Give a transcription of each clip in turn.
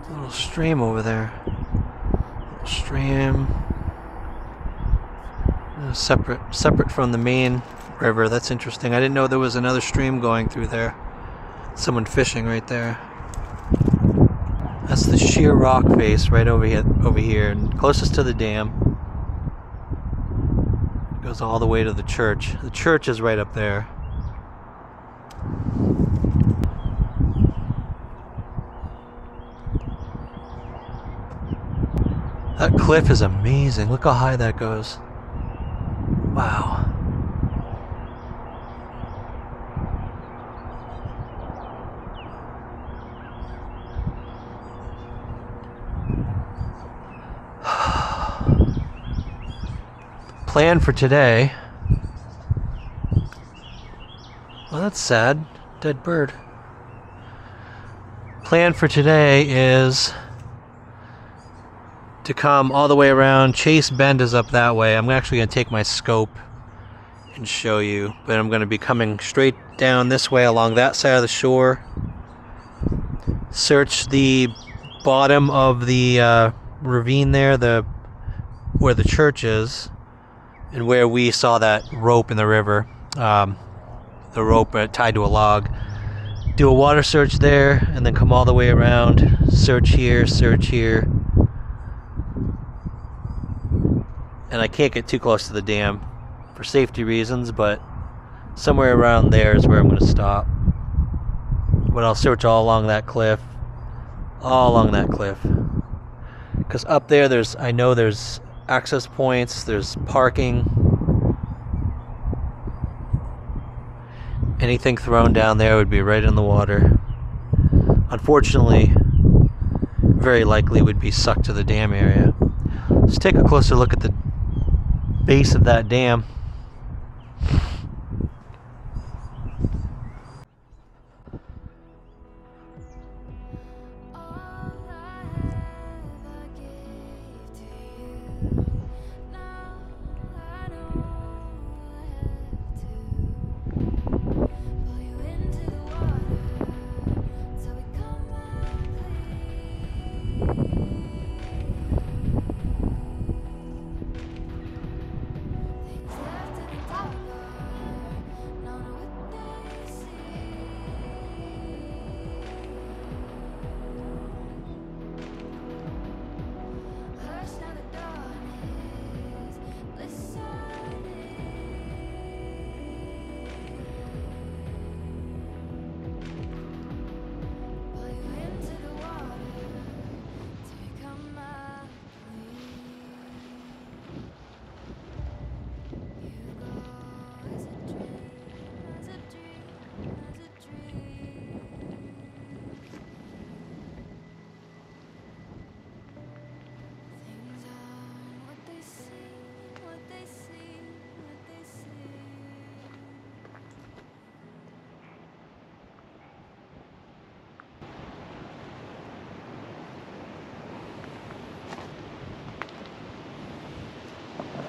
Little stream over there. Little stream. Separate from the main river. That's interesting. I didn't know there was another stream going through there. Someone fishing right there. That's the sheer rock face right over here, and closest to the dam. It goes all the way to the church. The church is right up there. That cliff is amazing. Look how high that goes. Wow. Plan for today. Well, that's sad. Dead bird. Plan for today is to come all the way around. Chase Bend is up that way. I'm actually going to take my scope and show you, but I'm going to be coming straight down this way along that side of the shore. Search the bottom of the ravine there, where the church is, and where we saw that rope in the river, the rope tied to a log. Do a water search there, and then come all the way around. Search here, and I can't get too close to the dam for safety reasons, but somewhere around there is where I'm going to stop. But I'll search all along that cliff, because up there I know there's access points, there's parking. Anything thrown down there would be right in the water. Unfortunately, very likely would be sucked to the dam area. Let's take a closer look at the base of that dam.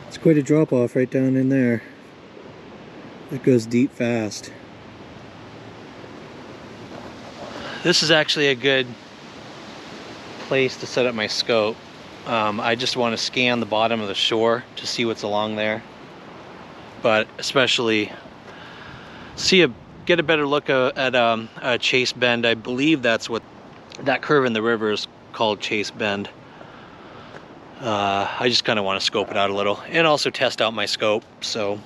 It's quite a drop off right down in there. It goes deep fast. This is actually a good place to set up my scope. I just want to scan the bottom of the shore to see what's along there, but especially get a better look at Chase Bend. I believe that's what that curve in the river is called, Chase Bend. I just kind of want to scope it out a little and also test out my scope. So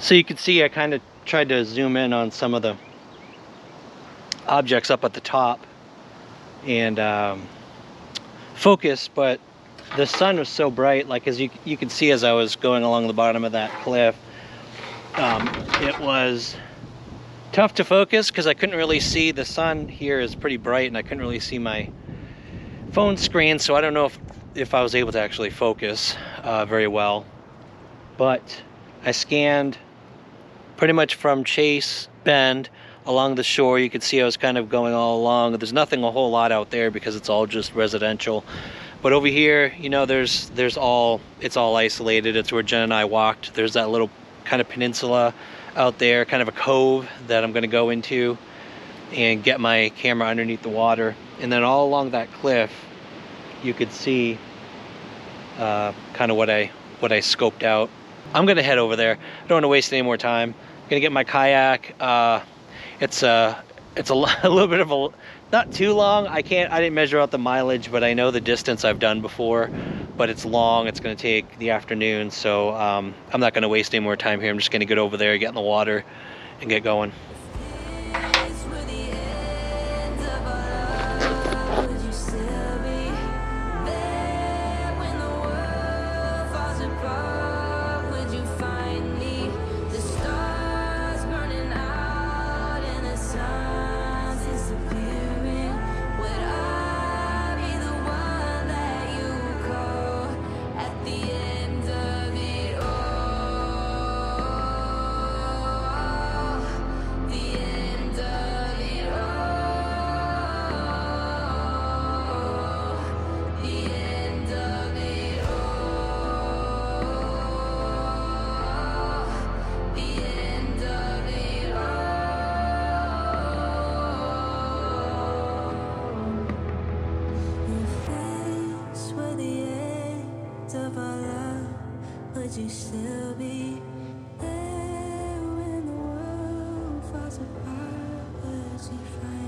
So you can see I kind of tried to zoom in on some of the objects up at the top and focus, but the sun was so bright, like as you can see as I was going along the bottom of that cliff, it was tough to focus because I couldn't really see. The sun here is pretty bright and I couldn't really see my phone screen, so I don't know if I was able to actually focus very well. But I scanned pretty much from Chase Bend along the shore. You could see I was kind of going all along. There's nothing a whole lot out there because it's all just residential. But over here, you know, it's all isolated. It's where Jen and I walked. There's that little kind of peninsula out there, kind of a cove that I'm going to go into and get my camera underneath the water. And then all along that cliff, you could see kind of what I scoped out. I'm going to head over there. I don't want to waste any more time. I'm going to get my kayak. It's a little bit of a, not too long. I didn't measure out the mileage, but I know the distance I've done before, but it's long. It's going to take the afternoon, so I'm not going to waste any more time here. I'm just going to get over there, get in the water, and get going. Would you still be there when the world falls apart? Would you find